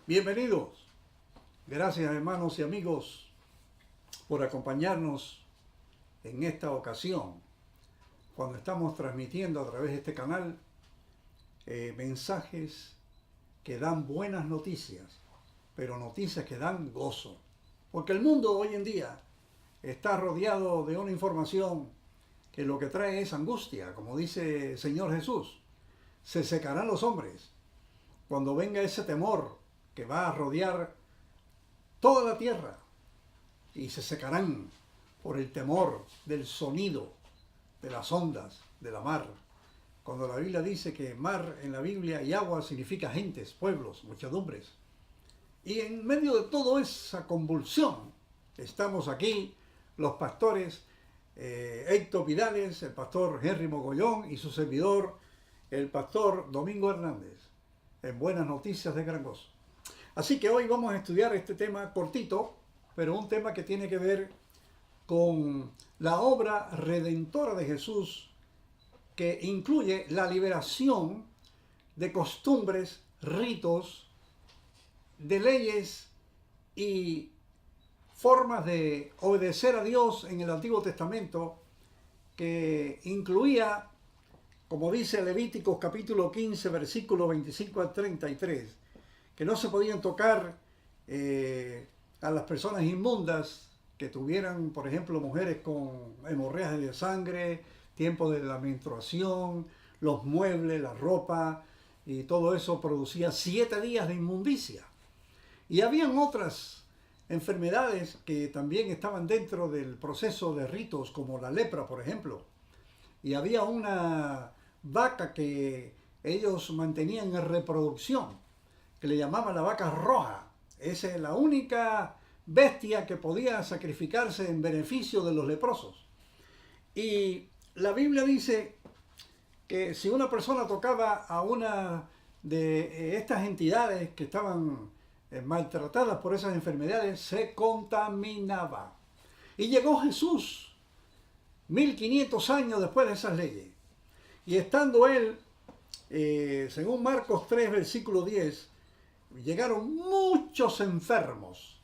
Bienvenidos. Gracias, hermanos y amigos, por acompañarnos en esta ocasión, cuando estamos transmitiendo a través de este canal mensajes que dan buenas noticias, pero noticias que dan gozo. Porque el mundo hoy en día está rodeado de una información que lo que trae es angustia, como dice el Señor Jesús. Se secarán los hombres cuando venga ese temor que va a rodear toda la tierra, y se secarán por el temor del sonido de las ondas de la mar. Cuando la Biblia dice que mar en la Biblia y agua significa gentes, pueblos, muchedumbres. Y en medio de toda esa convulsión estamos aquí los pastores Héctor Vidales, el pastor Henry Mogollón y su servidor, el pastor Domingo Hernández, en Buenas Noticias de Gran Gozo. Así que hoy vamos a estudiar este tema cortito, pero un tema que tiene que ver con la obra redentora de Jesús, que incluye la liberación de costumbres, ritos, de leyes y formas de obedecer a Dios en el Antiguo Testamento, que incluía, como dice Levíticos capítulo 15, versículo 25 al 33, que no se podían tocar a las personas inmundas que tuvieran, por ejemplo, mujeres con hemorragias de sangre, tiempo de la menstruación, los muebles, la ropa, y todo eso producía 7 días de inmundicia. Y habían otras enfermedades que también estaban dentro del proceso de ritos, como la lepra, por ejemplo. Y había una vaca que ellos mantenían en reproducción, que le llamaban la vaca roja. Esa es la única bestia que podía sacrificarse en beneficio de los leprosos. Y la Biblia dice que si una persona tocaba a una de estas entidades que estaban maltratadas por esas enfermedades, se contaminaba. Y llegó Jesús 1500 años después de esas leyes. Y estando él, según Marcos 3, versículo 10, llegaron muchos enfermos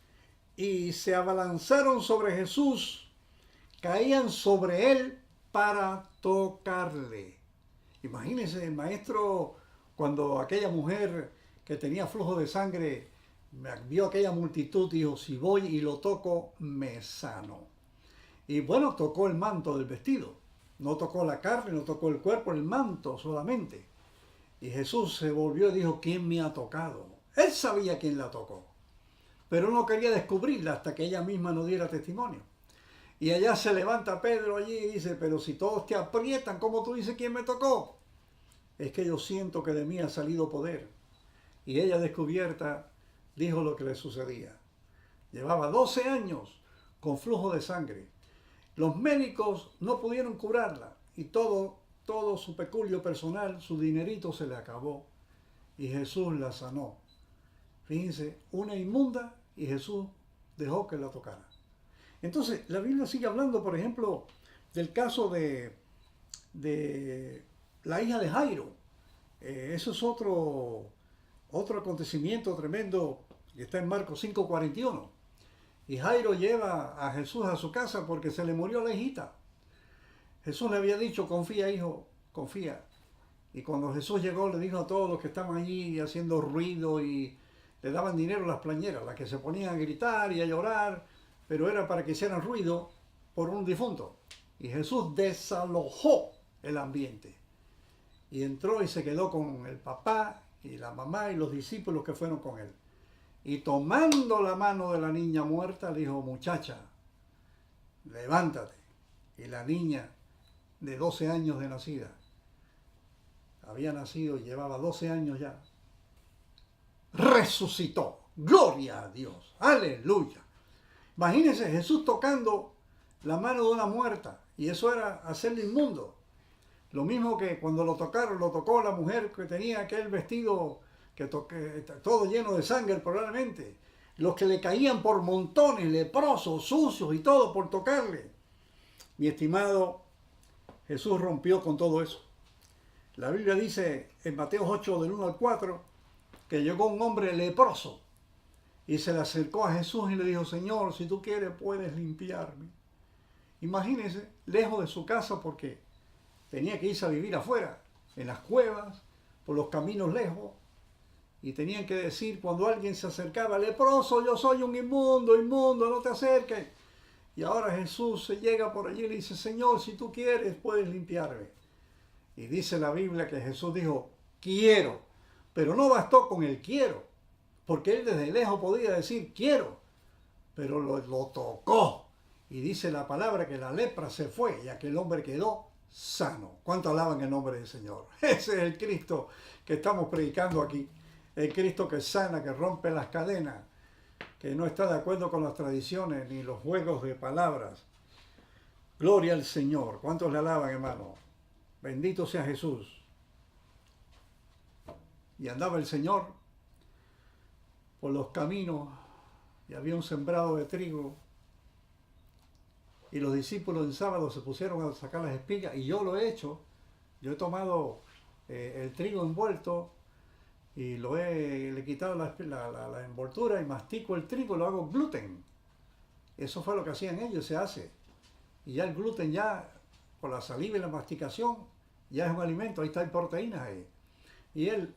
y se abalanzaron sobre Jesús, caían sobre él para tocarle. Imagínense el maestro, cuando aquella mujer que tenía flujo de sangre vio aquella multitud, dijo: si voy y lo toco, me sano. Y bueno, tocó el manto del vestido, no tocó la carne, no tocó el cuerpo, el manto solamente. Y Jesús se volvió y dijo: ¿quién me ha tocado? Él sabía quién la tocó, pero no quería descubrirla hasta que ella misma no diera testimonio. Y allá se levanta Pedro allí y dice: pero si todos te aprietan, ¿cómo tú dices quién me tocó? Es que yo siento que de mí ha salido poder. Y ella, descubierta, dijo lo que le sucedía. Llevaba 12 años con flujo de sangre. Los médicos no pudieron curarla y todo su peculio personal, su dinerito se le acabó. Y Jesús la sanó. Fíjense, una inmunda, y Jesús dejó que la tocara. Entonces, la Biblia sigue hablando, por ejemplo, del caso de la hija de Jairo. Eso es otro acontecimiento tremendo que está en Marcos 5:41. Y Jairo lleva a Jesús a su casa porque se le murió la hijita. Jesús le había dicho: confía, hijo, confía. Y cuando Jesús llegó, le dijo a todos los que estaban allí haciendo ruido, y le daban dinero a las plañeras, las que se ponían a gritar y a llorar, pero era para que hicieran ruido por un difunto. Y Jesús desalojó el ambiente. Y entró y se quedó con el papá y la mamá y los discípulos que fueron con él. Y tomando la mano de la niña muerta, dijo: muchacha, levántate. Y la niña, de 12 años de nacida, había nacido y llevaba 12 años ya, resucitó. Gloria a Dios. Aleluya. Imagínense Jesús tocando la mano de una muerta, y eso era hacerle inmundo. Lo mismo que cuando lo tocó la mujer que tenía aquel vestido todo lleno de sangre probablemente. Los que le caían por montones, leprosos, sucios y todo por tocarle. Mi estimado, Jesús rompió con todo eso. La Biblia dice en Mateo 8, del 1 al 4, que llegó un hombre leproso y se le acercó a Jesús y le dijo, Señor, si tú quieres puedes limpiarme. Imagínense, lejos de su casa porque tenía que irse a vivir afuera, en las cuevas, por los caminos lejos, y tenían que decir cuando alguien se acercaba, leproso, yo soy un inmundo, inmundo, no te acerques. Y ahora Jesús se llega por allí y le dice, Señor, si tú quieres puedes limpiarme. Y dice la Biblia que Jesús dijo, quiero, pero no bastó con el quiero, porque él desde lejos podía decir quiero, pero lo tocó. Y dice la palabra que la lepra se fue y aquel hombre quedó sano. ¿Cuánto alaban el nombre del Señor? Ese es el Cristo que estamos predicando aquí. El Cristo que sana, que rompe las cadenas, que no está de acuerdo con las tradiciones ni los juegos de palabras. Gloria al Señor. ¿Cuántos le alaban, hermano? Bendito sea Jesús. Y andaba el Señor por los caminos y había un sembrado de trigo. Y los discípulos en sábado se pusieron a sacar las espigas, y yo lo he hecho. Yo he tomado el trigo envuelto y le he quitado la envoltura y mastico el trigo, lo hago gluten. Eso fue lo que hacían ellos, se hace. Y ya el gluten, ya por la saliva y la masticación, ya es un alimento, ahí está proteínas ahí. Y él,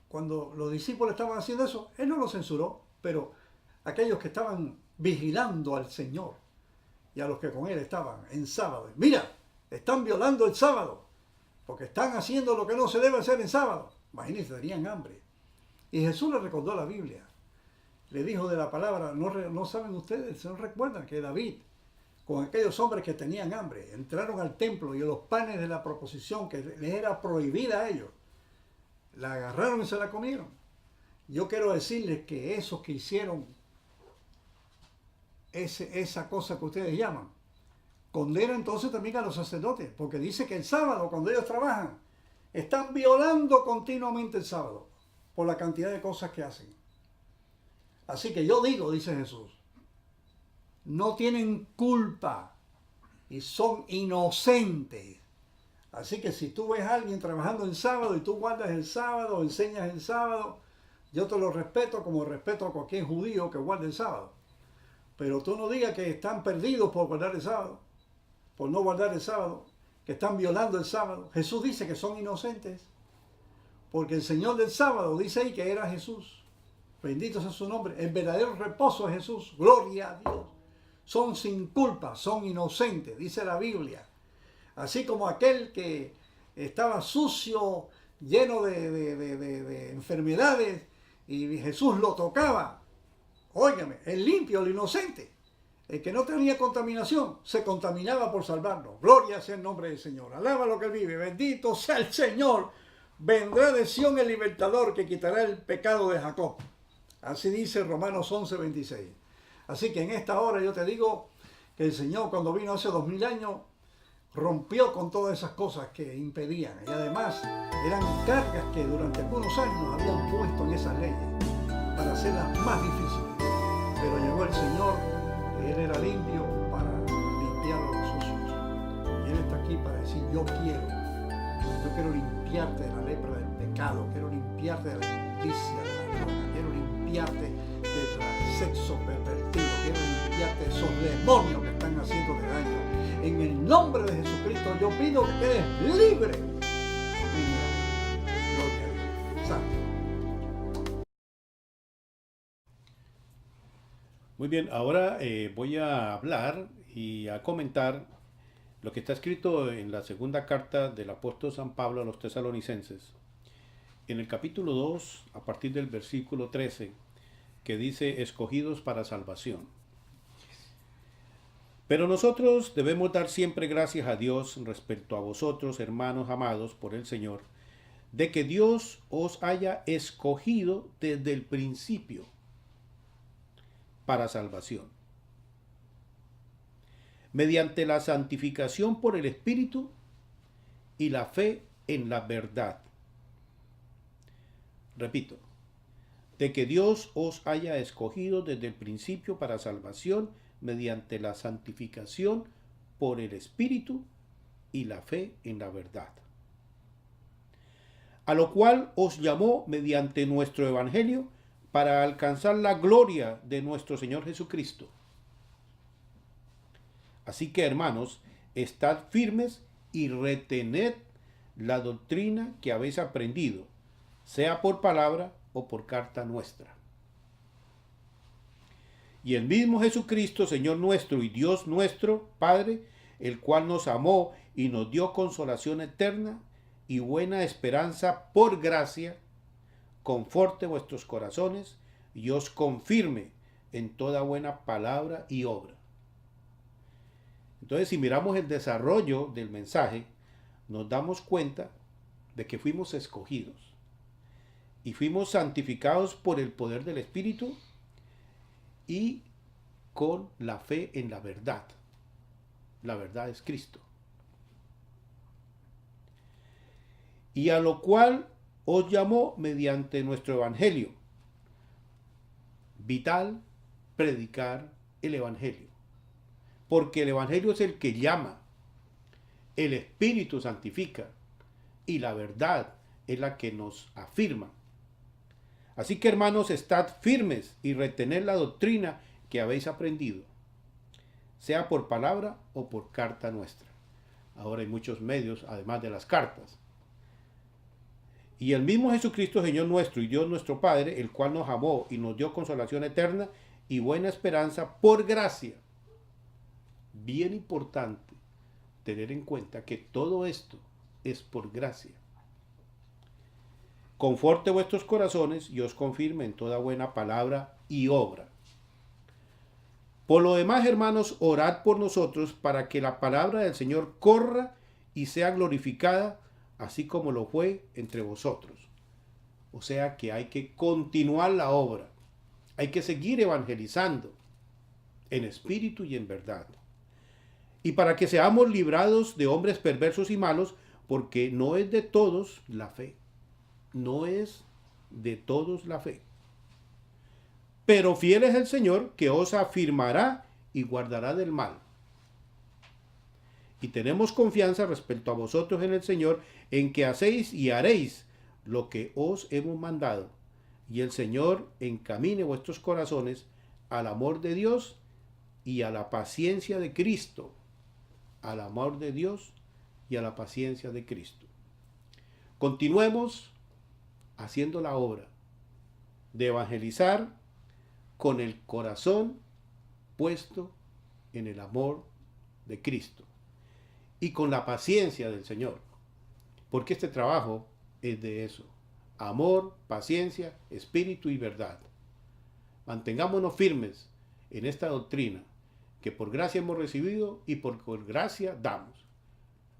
cuando los discípulos estaban haciendo eso, él no lo censuró, pero aquellos que estaban vigilando al Señor y a los que con él estaban en sábado, mira, están violando el sábado, porque están haciendo lo que no se debe hacer en sábado. Imagínense, tenían hambre. Y Jesús le recordó la Biblia. Le dijo de la palabra, no saben ustedes, no recuerdan que David, con aquellos hombres que tenían hambre, entraron al templo y los panes de la proposición que les era prohibida a ellos, la agarraron y se la comieron. Yo quiero decirles que esos que hicieron esa cosa que ustedes llaman, condena entonces también a los sacerdotes, porque dice que el sábado, cuando ellos trabajan, están violando continuamente el sábado por la cantidad de cosas que hacen. Así que yo digo, dice Jesús, no tienen culpa y son inocentes. Así que si tú ves a alguien trabajando en sábado y tú guardas el sábado, enseñas el sábado, yo te lo respeto como respeto a cualquier judío que guarde el sábado. Pero tú no digas que están perdidos por guardar el sábado, por no guardar el sábado, que están violando el sábado. Jesús dice que son inocentes, porque el Señor del sábado dice ahí que era Jesús. Bendito sea su nombre. El verdadero reposo es Jesús. Gloria a Dios. Son sin culpa, son inocentes, dice la Biblia. Así como aquel que estaba sucio, lleno de enfermedades, y Jesús lo tocaba. Óigame, el limpio, el inocente, el que no tenía contaminación, se contaminaba por salvarlo. Gloria sea el nombre del Señor. Alaba lo que él vive. Bendito sea el Señor. Vendrá de Sión el libertador que quitará el pecado de Jacob. Así dice Romanos 11:26. Así que en esta hora yo te digo que el Señor, cuando vino hace 2000 años, rompió con todas esas cosas que impedían. Y además eran cargas que durante algunos años nos habían puesto en esas leyes para hacerlas más difíciles. Pero llegó el Señor, y Él era limpio para limpiar a los sucios. Y Él está aquí para decir, yo quiero limpiarte de la lepra del pecado, quiero limpiarte de la injusticia, de la droga, quiero limpiarte del sexo pervertido, quiero limpiarte de esos demonios que están haciéndote daño. En el nombre de Jesucristo yo pido que quedes libre. Gloria a Dios. Santo. Muy bien, ahora voy a hablar y a comentar lo que está escrito en la segunda carta del apóstol San Pablo a los tesalonicenses, en el capítulo 2, a partir del versículo 13, que dice, escogidos para salvación. Pero nosotros debemos dar siempre gracias a Dios respecto a vosotros, hermanos amados por el Señor, de que Dios os haya escogido desde el principio para salvación, mediante la santificación por el Espíritu y la fe en la verdad. Repito, de que Dios os haya escogido desde el principio para salvación, mediante la santificación por el Espíritu y la fe en la verdad. A lo cual os llamó mediante nuestro Evangelio, para alcanzar la gloria de nuestro Señor Jesucristo. Así que, hermanos, estad firmes y retened la doctrina que habéis aprendido, sea por palabra o por carta nuestra. Y el mismo Jesucristo, Señor nuestro y Dios nuestro, Padre, el cual nos amó y nos dio consolación eterna y buena esperanza por gracia, conforte vuestros corazones y os confirme en toda buena palabra y obra. Entonces, si miramos el desarrollo del mensaje, nos damos cuenta de que fuimos escogidos y fuimos santificados por el poder del Espíritu y con la fe en la verdad. La verdad es Cristo. Y a lo cual os llamó mediante nuestro Evangelio. Vital predicar el Evangelio. Porque el Evangelio es el que llama, el Espíritu santifica y la verdad es la que nos afirma. Así que, hermanos, estad firmes y retened la doctrina que habéis aprendido, sea por palabra o por carta nuestra. Ahora hay muchos medios, además de las cartas. Y el mismo Jesucristo, Señor nuestro y Dios nuestro Padre, el cual nos amó y nos dio consolación eterna y buena esperanza por gracia. Bien importante tener en cuenta que todo esto es por gracia. Conforte vuestros corazones y os confirme en toda buena palabra y obra. Por lo demás, hermanos, orad por nosotros para que la palabra del Señor corra y sea glorificada, así como lo fue entre vosotros. O sea que hay que continuar la obra. Hay que seguir evangelizando en espíritu y en verdad. Y para que seamos librados de hombres perversos y malos, porque no es de todos la fe. No es de todos la fe. Pero fiel es el Señor, que os afirmará y guardará del mal. Y tenemos confianza respecto a vosotros en el Señor, en que hacéis y haréis lo que os hemos mandado. Y el Señor encamine vuestros corazones al amor de Dios y a la paciencia de Cristo. Al amor de Dios y a la paciencia de Cristo. Continuemos haciendo la obra de evangelizar con el corazón puesto en el amor de Cristo y con la paciencia del Señor, porque este trabajo es de eso: amor, paciencia, espíritu y verdad. Mantengámonos firmes en esta doctrina que por gracia hemos recibido y por gracia damos.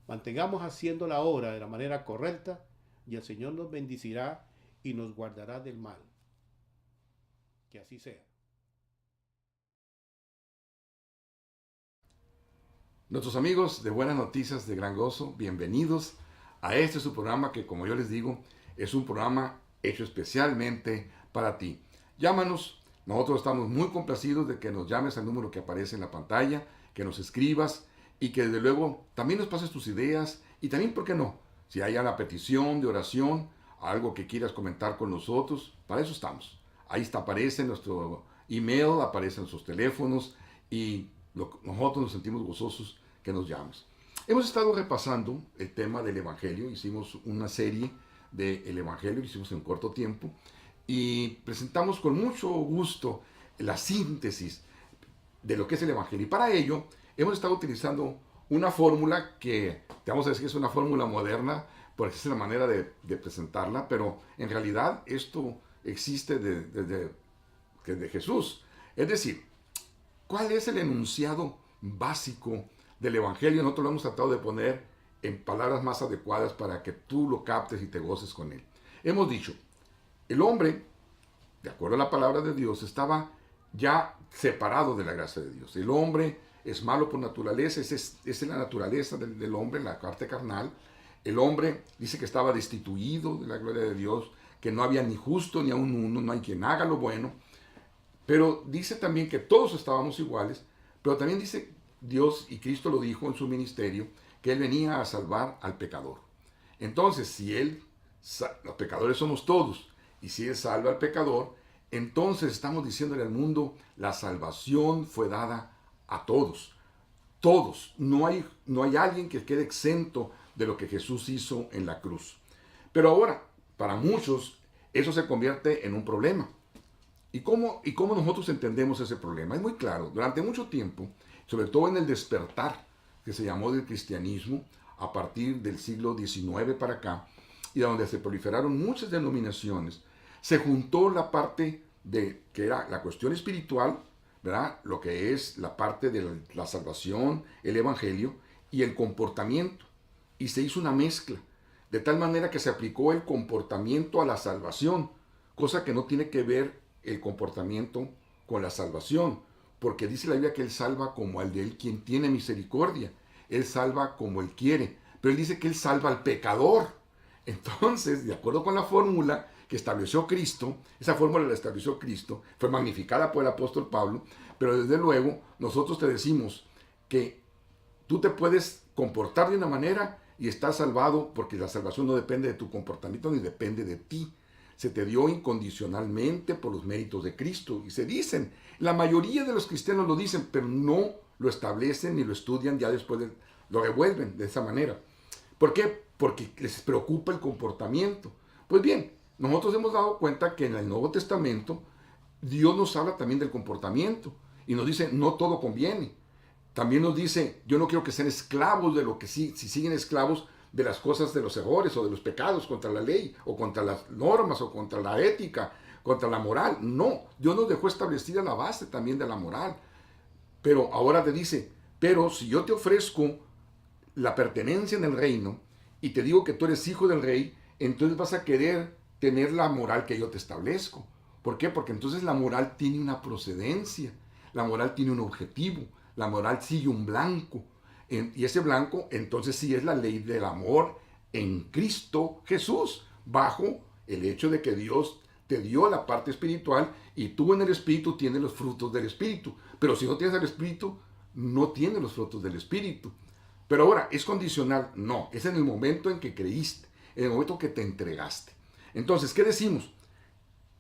Mantengamos haciendo la obra de la manera correcta y el Señor nos bendecirá y nos guardará del mal. Que así sea. Nuestros amigos de Buenas Noticias de Gran Gozo, bienvenidos a este su programa que, como yo les digo, es un programa hecho especialmente para ti. Llámanos, nosotros estamos muy complacidos de que nos llames al número que aparece en la pantalla, que nos escribas y que desde luego también nos pases tus ideas y también, ¿por qué no? Si hay una petición de oración, algo que quieras comentar con nosotros, para eso estamos. Ahí está, aparece nuestro email, aparecen nuestros teléfonos y nosotros nos sentimos gozosos que nos llames. Hemos estado repasando el tema del Evangelio, hicimos una serie del Evangelio, hicimos en corto tiempo y presentamos con mucho gusto la síntesis de lo que es el Evangelio. Y para ello hemos estado utilizando una fórmula que te vamos a decir que es una fórmula moderna, porque esa es la manera de presentarla, pero en realidad esto existe desde Jesús. Es decir, ¿cuál es el enunciado básico del Evangelio? Nosotros lo hemos tratado de poner en palabras más adecuadas para que tú lo captes y te goces con él. Hemos dicho, el hombre, de acuerdo a la palabra de Dios, estaba ya separado de la gracia de Dios. El hombre es malo por naturaleza, esa es la naturaleza del hombre, la parte carnal. El hombre dice que estaba destituido de la gloria de Dios, que no había ni justo ni aun uno, no hay quien haga lo bueno. Pero dice también que todos estábamos iguales, pero también dice Dios, y Cristo lo dijo en su ministerio, que Él venía a salvar al pecador. Entonces, si los pecadores somos todos, y si Él salva al pecador, entonces estamos diciéndole al mundo, la salvación fue dada a todos. Todos. No hay alguien que quede exento de lo que Jesús hizo en la cruz. Pero ahora, para muchos, eso se convierte en un problema. ¿Y cómo nosotros entendemos ese problema? Es muy claro. Durante mucho tiempo, sobre todo en el despertar que se llamó del cristianismo, a partir del siglo XIX para acá, y donde se proliferaron muchas denominaciones, se juntó la parte de que era la cuestión espiritual, ¿verdad? Lo que es la parte de la salvación, el evangelio y el comportamiento. Y se hizo una mezcla, de tal manera que se aplicó el comportamiento a la salvación, cosa que no tiene que ver el comportamiento con la salvación, porque dice la Biblia que Él salva como al de Él quien tiene misericordia. Él salva como Él quiere, pero Él dice que Él salva al pecador. Entonces, de acuerdo con la fórmula que estableció Cristo, esa fórmula la estableció Cristo, fue magnificada por el apóstol Pablo, pero desde luego nosotros te decimos que tú te puedes comportar de una manera y estás salvado, porque la salvación no depende de tu comportamiento ni depende de ti. Se te dio incondicionalmente por los méritos de Cristo. Y se dicen, la mayoría de los cristianos lo dicen, pero no lo establecen ni lo estudian, ya después lo revuelven de esa manera. ¿Por qué? Porque les preocupa el comportamiento. Pues bien, nosotros hemos dado cuenta que en el Nuevo Testamento Dios nos habla también del comportamiento y nos dice, no todo conviene. También nos dice, yo no quiero que sean esclavos de lo que si siguen esclavos de las cosas, de los errores o de los pecados contra la ley o contra las normas o contra la ética, contra la moral. No, Dios nos dejó establecida la base también de la moral. Pero ahora te dice, pero si yo te ofrezco la pertenencia en el reino y te digo que tú eres hijo del rey, entonces vas a querer tener la moral que yo te establezco. ¿Por qué? Porque entonces la moral tiene una procedencia, la moral tiene un objetivo, la moral sigue un blanco. Y ese blanco entonces sí es la ley del amor en Cristo Jesús, bajo el hecho de que Dios te dio la parte espiritual y tú en el espíritu tienes los frutos del espíritu. Pero si no tienes el espíritu, no tienes los frutos del espíritu. Pero ahora, ¿es condicional? No, es en el momento en que creíste, en el momento que te entregaste. Entonces, ¿qué decimos?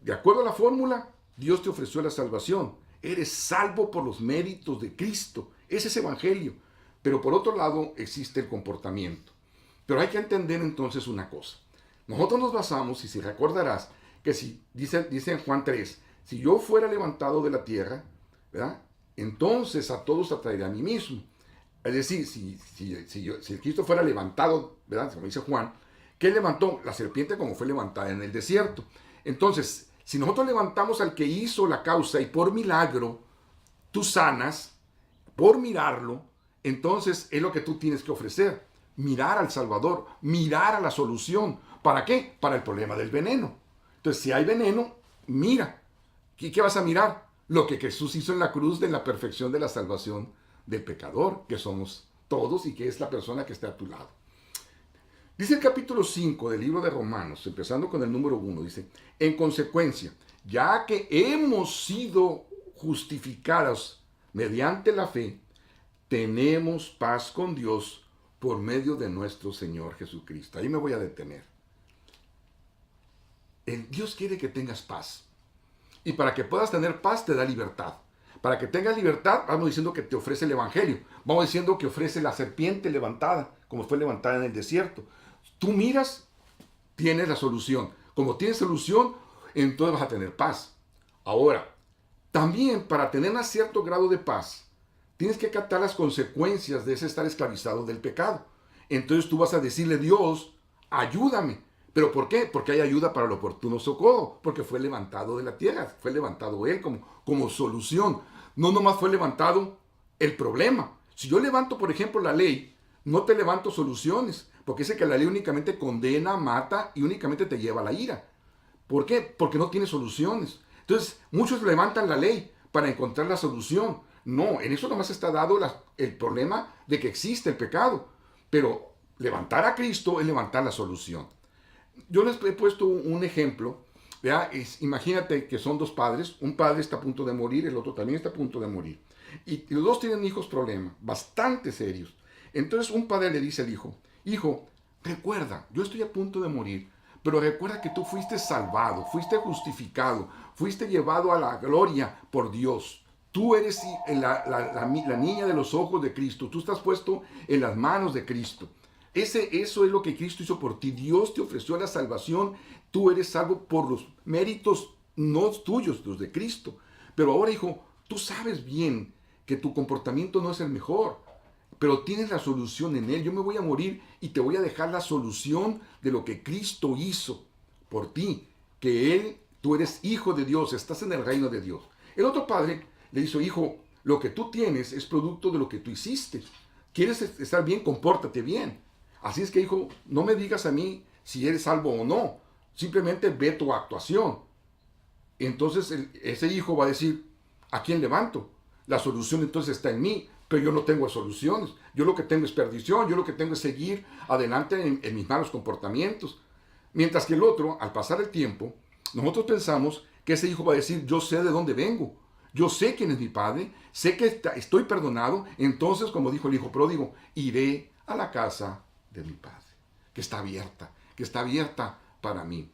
De acuerdo a la fórmula, Dios te ofreció la salvación. Eres salvo por los méritos de Cristo. Ese es evangelio. Pero por otro lado, existe el comportamiento. Pero hay que entender entonces una cosa. Nosotros nos basamos, y si recordarás, que si dice en Juan 3, si yo fuera levantado de la tierra, ¿verdad? Entonces a todos atraeré a mí mismo. Es decir, si Cristo fuera levantado, ¿verdad? Como dice Juan, ¿qué levantó? La serpiente como fue levantada en el desierto. Entonces, si nosotros levantamos al que hizo la causa y por milagro tú sanas, por mirarlo, entonces es lo que tú tienes que ofrecer. Mirar al Salvador, mirar a la solución. ¿Para qué? Para el problema del veneno. Entonces, si hay veneno, mira. ¿Qué vas a mirar? Lo que Jesús hizo en la cruz de la perfección de la salvación del pecador, que somos todos y que es la persona que está a tu lado. Dice el capítulo 5 del libro de Romanos, empezando con el número 1, dice, en consecuencia, ya que hemos sido justificados mediante la fe, tenemos paz con Dios por medio de nuestro Señor Jesucristo. Ahí me voy a detener. Dios quiere que tengas paz. Y para que puedas tener paz te da libertad. Para que tengas libertad, vamos diciendo que te ofrece el evangelio. Vamos diciendo que ofrece la serpiente levantada, como fue levantada en el desierto. Tú miras, tienes la solución. Como tienes solución, entonces vas a tener paz. Ahora, también para tener un cierto grado de paz, tienes que captar las consecuencias de ese estar esclavizado del pecado. Entonces tú vas a decirle, Dios, ayúdame. ¿Pero por qué? Porque hay ayuda para el oportuno socorro, porque fue levantado de la tierra, fue levantado Él como solución. No nomás fue levantado el problema. Si yo levanto, por ejemplo, la ley, no te levanto soluciones, porque dice que la ley únicamente condena, mata y únicamente te lleva a la ira. ¿Por qué? Porque no tiene soluciones. Entonces, muchos levantan la ley para encontrar la solución. No, en eso nomás está dado el problema de que existe el pecado. Pero levantar a Cristo es levantar la solución. Yo les he puesto un ejemplo, ¿verdad? Imagínate que son dos padres, un padre está a punto de morir, el otro también está a punto de morir. Y los dos tienen hijos problemas, bastante serios. Entonces un padre le dice al hijo, hijo, recuerda, yo estoy a punto de morir, Pero recuerda que tú fuiste salvado, fuiste justificado, fuiste llevado a la gloria por Dios. Tú eres la niña de los ojos de Cristo. Tú estás puesto en las manos de Cristo. Eso es lo que Cristo hizo por ti. Dios te ofreció la salvación. Tú eres salvo por los méritos no tuyos, los de Cristo. Pero ahora, hijo, tú sabes bien que tu comportamiento no es el mejor, pero tienes la solución en Él. Yo me voy a morir y te voy a dejar la solución de lo que Cristo hizo por ti. Que tú eres hijo de Dios, estás en el reino de Dios. El otro padre le dijo, hijo, lo que tú tienes es producto de lo que tú hiciste. ¿Quieres estar bien? Compórtate bien. Así es que, hijo, no me digas a mí si eres salvo o no. Simplemente ve tu actuación. Entonces ese hijo va a decir, ¿a quién levanto? La solución entonces está en mí, pero yo no tengo soluciones. Yo lo que tengo es perdición, yo lo que tengo es seguir adelante en mis malos comportamientos. Mientras que el otro, al pasar el tiempo, nosotros pensamos que ese hijo va a decir, yo sé de dónde vengo, yo sé quién es mi padre, sé que estoy perdonado, entonces, como dijo el hijo pródigo, iré a la casa de mi padre, que está abierta para mí.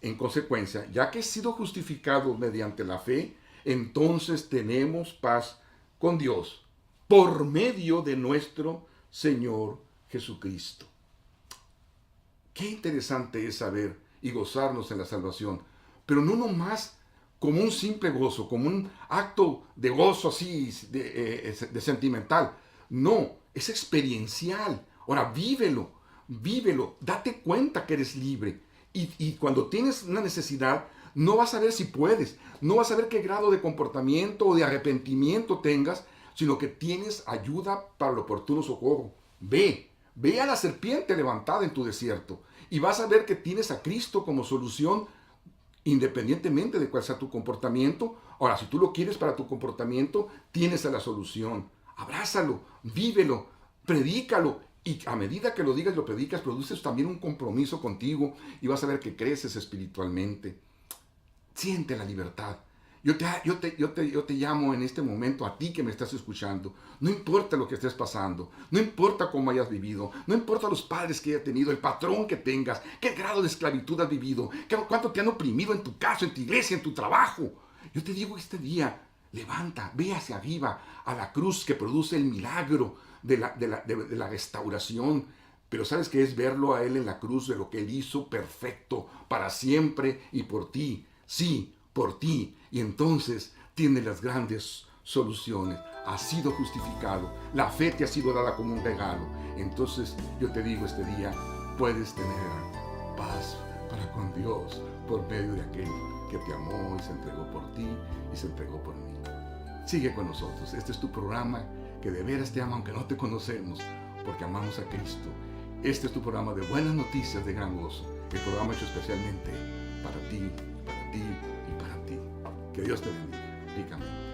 En consecuencia, ya que he sido justificado mediante la fe, entonces tenemos paz con Dios por medio de nuestro Señor Jesucristo. Qué interesante es saber y gozarnos en la salvación, pero no nomás como un simple gozo, como un acto de gozo así, de sentimental. No, es experiencial. Ahora, vívelo, date cuenta que eres libre. Y cuando tienes una necesidad, no vas a ver si puedes, no vas a ver qué grado de comportamiento o de arrepentimiento tengas, sino que tienes ayuda para el oportuno socorro. Ve a la serpiente levantada en tu desierto y vas a ver que tienes a Cristo como solución independientemente de cuál sea tu comportamiento. Ahora, si tú lo quieres para tu comportamiento, tienes a la solución. Abrázalo, vívelo, predícalo. Y a medida que lo digas y lo predicas, produces también un compromiso contigo y vas a ver que creces espiritualmente. Siente la libertad. Yo te llamo en este momento a ti que me estás escuchando. No importa lo que estés pasando, no importa cómo hayas vivido, no importa los padres que hayas tenido, el patrón que tengas, qué grado de esclavitud has vivido, cuánto te han oprimido en tu casa, en tu iglesia, en tu trabajo. Yo te digo este día, levanta, ve hacia arriba, a la cruz que produce el milagro de la restauración. Pero ¿sabes qué es verlo a Él en la cruz, de lo que Él hizo perfecto para siempre y por ti? Sí, por ti. Y entonces tiene las grandes soluciones. Has sido justificado. La fe te ha sido dada como un regalo. Entonces yo te digo este día, puedes tener paz para con Dios por medio de aquel que te amó y se entregó por ti y se entregó por mí. Sigue con nosotros. Este es tu programa que de veras te ama aunque no te conocemos, porque amamos a Cristo. Este es tu programa de buenas noticias de gran gozo. El programa hecho especialmente para ti y para ti. Que Dios te bendiga ricamente.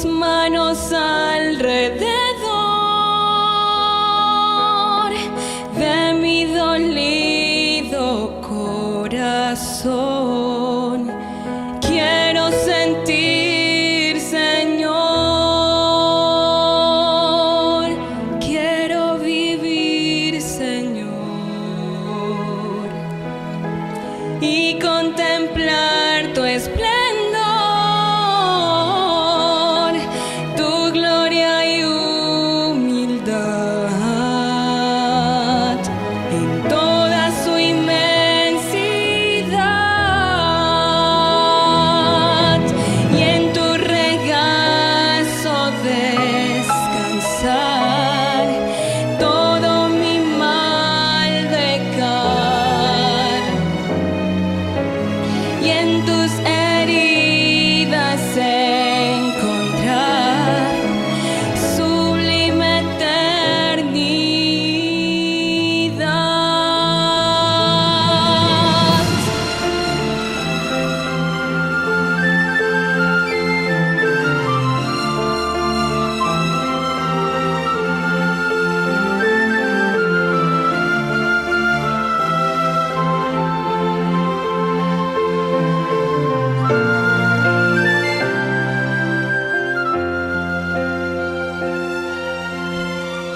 tus manos alrededor de mi dolido corazón. Quiero sentir, Señor, quiero vivir, Señor, y contemplar tu esplendor, tu gloria y humildad en toda su inmensidad, y en tu regazo descansar todo mi mal dejar, y en tus heridas encontrar sublime eternidad.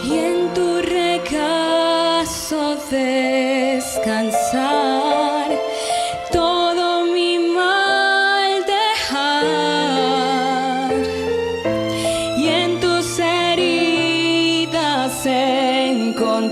Y en tu regazo descansar, todo mi mal dejar, y en tus heridas encontrar